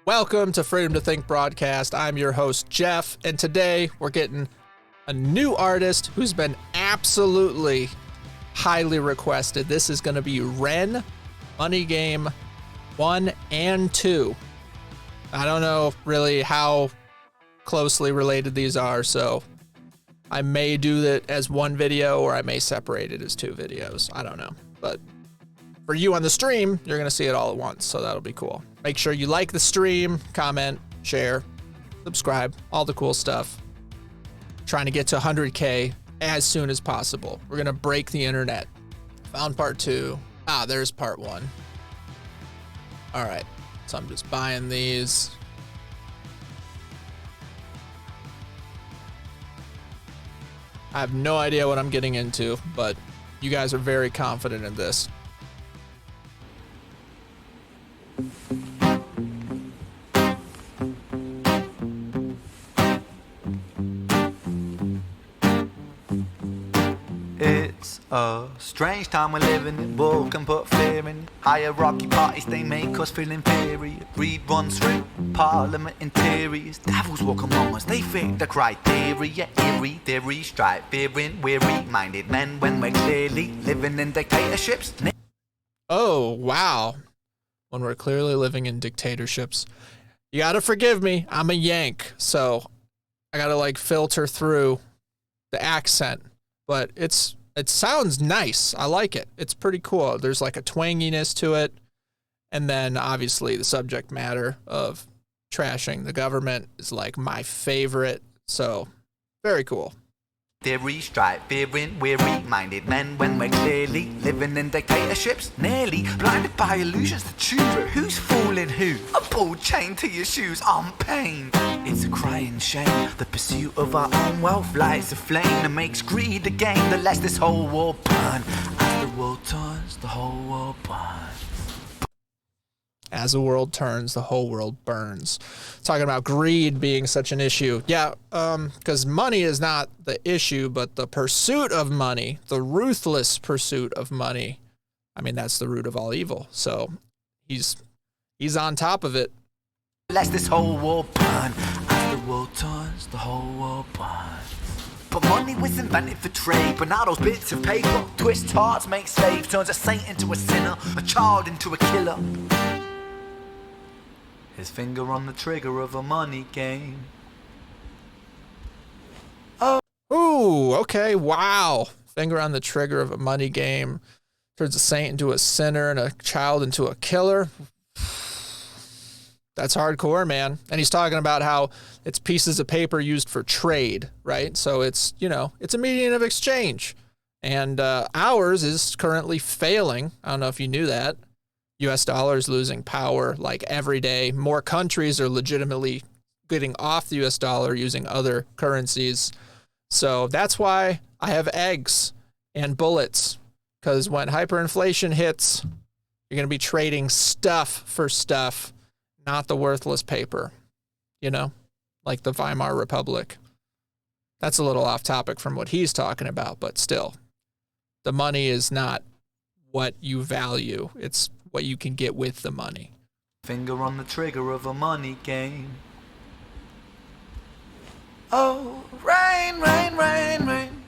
Welcome to Freedom to Think broadcast. I'm your host, Jeff, and today we're getting a new artist who's been absolutely highly requested. This is going to be REN, Money Game 1 and 2. I don't know really how closely related these are, so I may do it as one video or I may separate it as two videos. I don't know, but for you on the stream, you're going to see it all at once, so that'll be cool. Make sure you like the stream, comment, share, subscribe, all the cool stuff. Trying to get to 100K as soon as possible. We're going to break the internet. Found part 2. Ah, there's part 1. All right, so I'm just buying these. I have no idea what I'm getting into, but you guys are very confident in this. It's a strange time we're living in. War can put fear in. Hierarchy parties, they make us feel inferior. Greed runs through parliament interiors. Devils walk among us, they fit the criteria. Eerie theory, strife, fearing, weary-minded men when we're clearly living in dictatorships. Oh, wow. When we're clearly living in dictatorships. You gotta forgive me, I'm a Yank, so I gotta like filter through the accent. But it sounds nice. I like it. It's pretty cool. There's like a twanginess to it. And then obviously the subject matter of trashing the government is like my favorite. So very cool. Theory, strife, fearing, weary-minded men when we're clearly living in dictatorships. Nearly blinded by illusions to choose who's fooling who. A ball chained to your shoes on pain. It's a crying shame. The pursuit of our own wealth lights a flame that makes greed a game that lets this whole world burn. As the world turns, the whole world burns. As the world turns, the whole world burns. Talking about greed being such an issue. Yeah, because money is not the issue, but the pursuit of money, the ruthless pursuit of money. I mean, that's the root of all evil. So he's on top of it. Lets this whole world burn. As the world turns, the whole world burns. But money was invented for trade. But now those bits of paper twist hearts, make slaves, turns a saint into a sinner, a child into a killer. His finger on the trigger of a money game. Oh. Ooh, okay, wow. Finger on the trigger of a money game. Turns a saint into a sinner and a child into a killer. That's hardcore, man. And he's talking about how it's pieces of paper used for trade, right? So it's, it's a medium of exchange. And ours is currently failing. I don't know if you knew that. U.S. dollar is losing power like every day. More countries are legitimately getting off the U.S. dollar using other currencies. So that's why I have eggs and bullets, because when hyperinflation hits, you're going to be trading stuff for stuff, not the worthless paper, like the Weimar Republic. That's a little off topic from what he's talking about, but still, the money is not what you value. It's what you can get with the money. Finger on the trigger of a money game. Oh, rain, rain, rain, rain.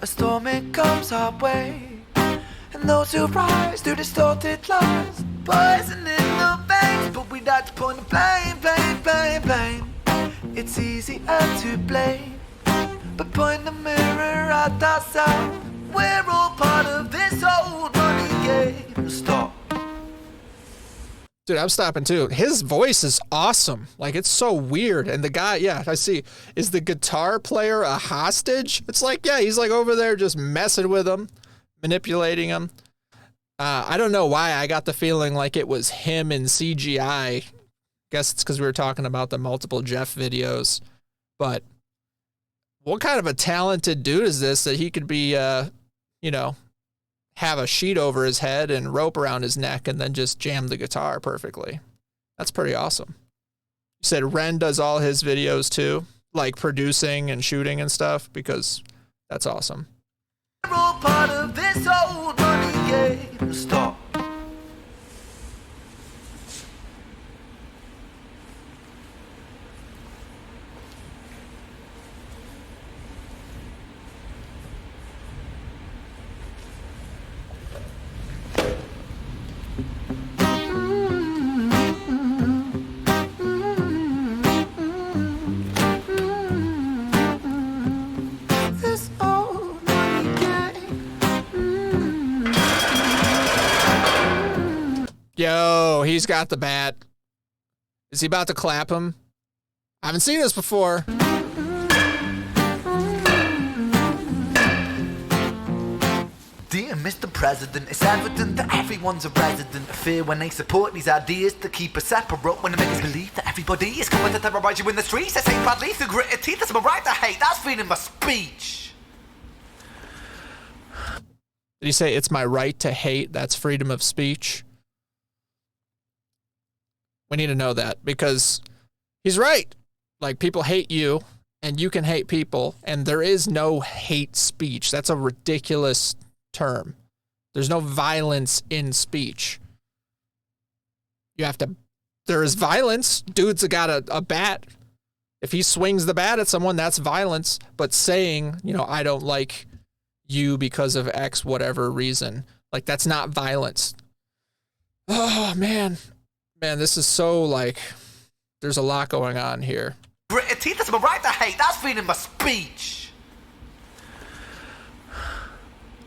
A storm it comes our way. And those who rise through distorted lies, poison in the veins. But we like to point the blame, blame, blame, blame. It's easier to blame, but point the mirror at ourselves. We're all part of this old money game. Stop. Dude, I'm stopping too. His voice is awesome. Like, it's so weird. And the guy, yeah, I see. Is the guitar player a hostage? It's like, yeah, he's like over there just messing with him, manipulating him. I don't know why I got the feeling like it was him in CGI. Guess it's because we were talking about the multiple Jeff videos. But what kind of a talented dude is this that he could be, have a sheet over his head and rope around his neck and then just jam the guitar perfectly? That's pretty awesome. You said REN does all his videos too, like producing and shooting and stuff, because that's awesome. We're all part of this old money game. Stop. Oh, he's got the bat. Is he about to clap him? I haven't seen this before. Dear Mr. President, it's evident that everyone's a resident of fear when they support these ideas to keep us separate. When they make us believe that everybody is coming to terrorize you in the streets, they say badly through gritted teeth. That's my right to hate. That's freedom of speech. Did he say it's my right to hate? That's freedom of speech. We need to know that because he's right. Like, people hate you and you can hate people, and there is no hate speech. That's a ridiculous term. There's no violence in speech. There is violence. Dude's got a bat. If he swings the bat at someone, that's violence. But saying, I don't like you because of X whatever reason, like, that's not violence. Oh, man, this is so, like, there's a lot going on here. Gritted teeth, that's my right to hate. That's freedom of speech.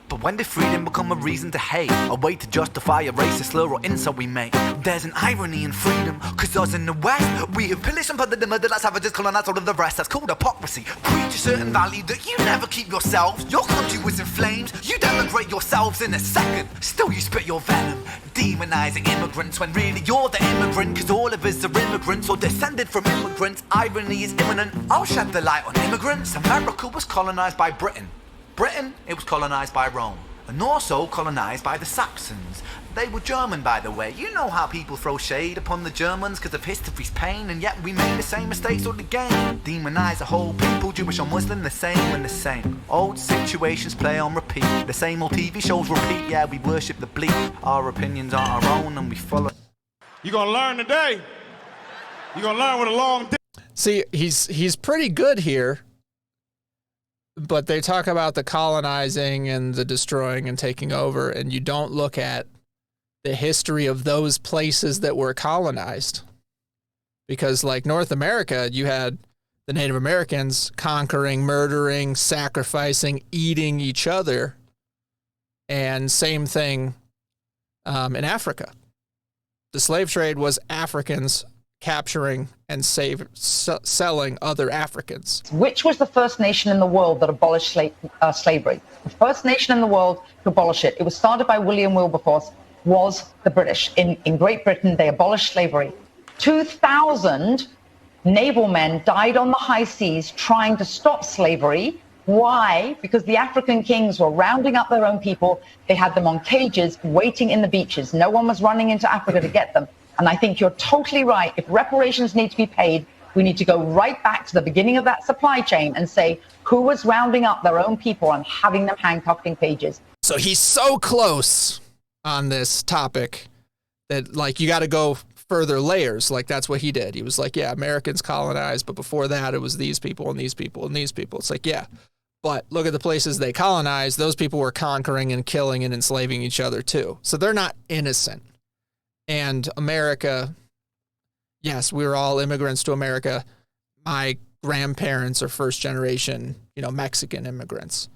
But when did freedom become a reason to hate? A way to justify a racist slur or insult we make? There's an irony in freedom, cause us in the West, we have pillaged and plundered the murder that's savages, colonized all of the rest. That's called hypocrisy. Preach a certain value that you never keep yourselves. Your country was in flames, you denigrate yourselves in a second. Still you spit your venom, demonizing immigrants when really you're the immigrant. Cause all of us are immigrants or descended from immigrants. Irony is imminent. I'll shed the light on immigrants. America was colonized by Britain. Britain, it was colonized by Rome, and also colonized by the Saxons. They were German, by the way. You know how people throw shade upon the Germans because of history's pain, and yet we made the same mistakes all again. Demonize a whole people, Jewish or Muslim, the same and the same. Old situations play on repeat. The same old TV shows repeat. Yeah, we worship the bleak. Our opinions aren't our own, and we follow. You're gonna learn today. You're gonna learn with a long day. See, he's pretty good here. But they talk about the colonizing and the destroying and taking over, and you don't look at the history of those places that were colonized. Because, like, North America, you had the Native Americans conquering, murdering, sacrificing, eating each other. And same thing in Africa. The slave trade was Africans capturing and selling other Africans. Which was the first nation in the world that abolished slavery? The first nation in the world to abolish it. It was started by William Wilberforce, was the British. In Great Britain, they abolished slavery. 2,000 naval men died on the high seas trying to stop slavery. Why? Because the African kings were rounding up their own people. They had them on cages waiting in the beaches. No one was running into Africa to get them. And I think you're totally right. If reparations need to be paid, we need to go right back to the beginning of that supply chain and say who was rounding up their own people and having them handcuffed in cages. So he's so close on this topic that, like, you got to go further layers. Like, that's what he did. He was like, yeah, Americans colonized, but before that it was these people and these people and these people. It's like, yeah, but look at the places they colonized. Those people were conquering and killing and enslaving each other too. So they're not innocent. And America, yes, we were all immigrants to America. My grandparents are first generation, Mexican immigrants.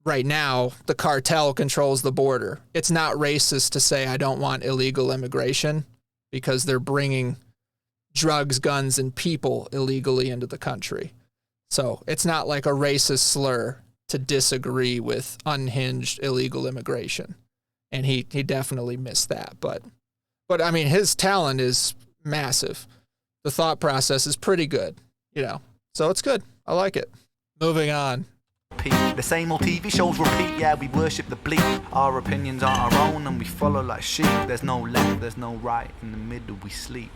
Right now, the cartel controls the border. It's not racist to say I don't want illegal immigration because they're bringing drugs, guns, and people illegally into the country. So it's not like a racist slur to disagree with unhinged illegal immigration. And he definitely missed that. But I mean, his talent is massive. the thought process is pretty good, you know. So it's good. I like it. Moving on. The same old TV shows repeat, yeah, we worship the bleak. Our opinions aren't our own and we follow like sheep. There's no left, there's no right, in the middle we sleep.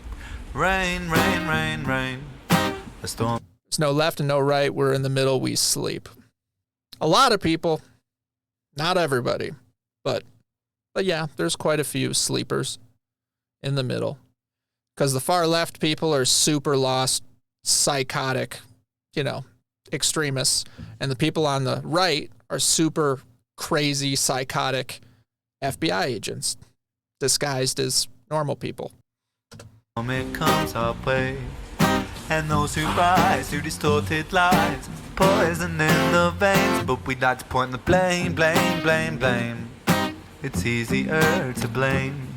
Rain, rain, rain, rain. A storm. There's no left and no right, we're in the middle, we sleep. A lot of people, not everybody, but yeah, there's quite a few sleepers in the middle. Because the far left people are super lost, psychotic, you know, extremists, and the people on the right are super crazy, psychotic FBI agents disguised as normal people. It comes our way, and those who rise through distorted lies, poison in the veins, but we'd like to point the blame, blame, blame, blame. It's easier to blame,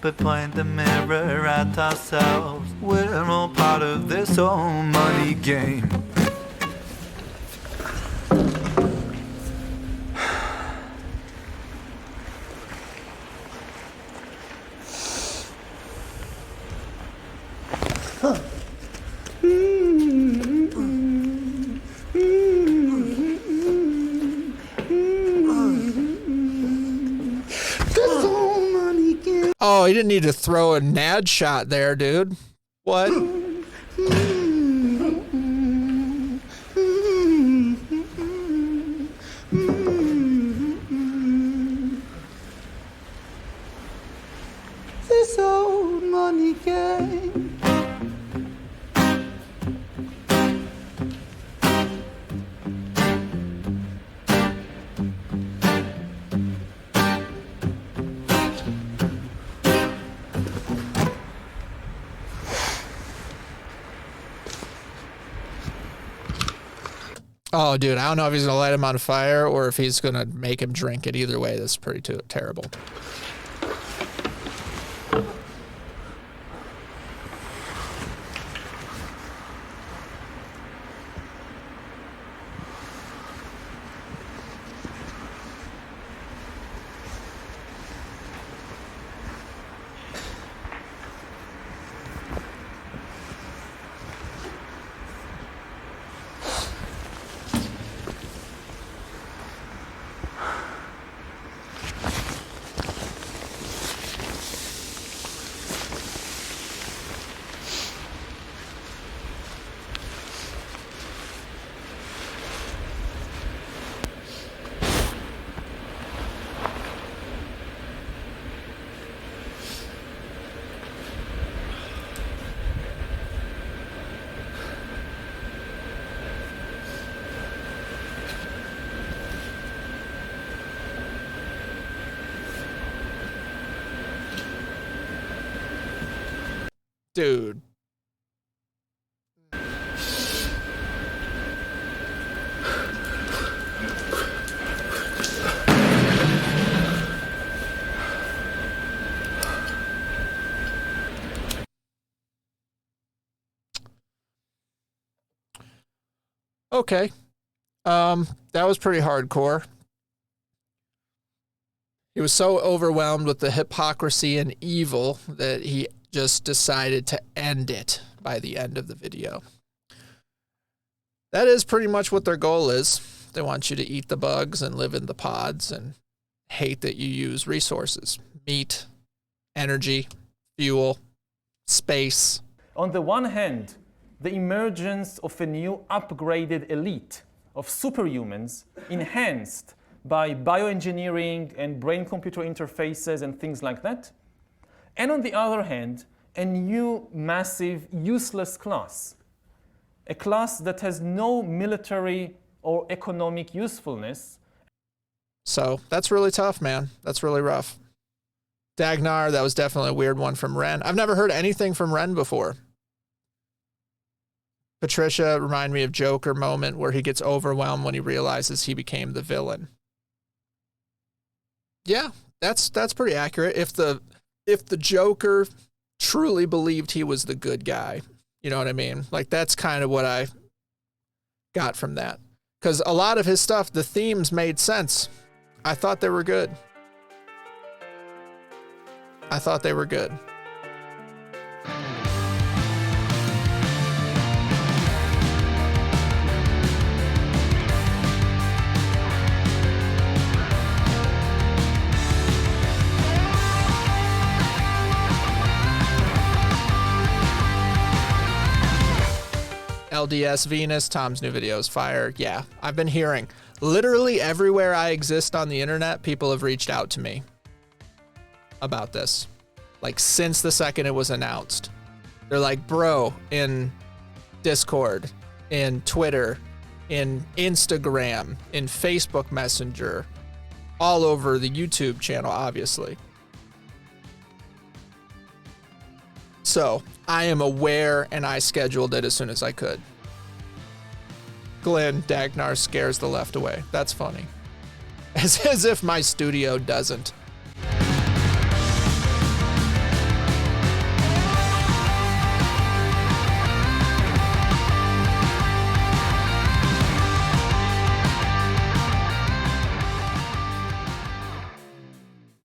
but point the mirror at ourselves. We're all part of this whole money game. Oh, you didn't need to throw a nad shot there, dude. What? This old money game. Oh, dude, I don't know if he's going to light him on fire or if he's going to make him drink it. Either way, that's pretty terrible. Dude. Okay. That was pretty hardcore. He was so overwhelmed with the hypocrisy and evil that he just decided to end it by the end of the video. That is pretty much what their goal is. They want you to eat the bugs and live in the pods and hate that you use resources. Meat, energy, fuel, space. On the one hand, the emergence of a new upgraded elite of superhumans enhanced by bioengineering and brain-computer interfaces and things like that. And on the other hand, a new, massive, useless class. A class that has no military or economic usefulness. So that's really tough, man. That's really rough. Dagnar, that was definitely a weird one from Ren. I've never heard anything from Ren before. Patricia reminded me of Joker moment where he gets overwhelmed when he realizes he became the villain. Yeah, that's pretty accurate. If the Joker truly believed he was the good guy, you know what I mean? Like, that's kind of what I got from that. Because a lot of his stuff, the themes made sense. I thought they were good. I thought they were good. LDS Venus, Tom's new video is fire. Yeah, I've been hearing. Literally everywhere I exist on the internet, people have reached out to me about this. Like since the second it was announced. They're like, bro, in Discord, in Twitter, in Instagram, in Facebook Messenger, all over the YouTube channel, obviously. So I am aware and I scheduled it as soon as I could. Glenn Dagnar scares the left away. That's funny. As if my studio doesn't.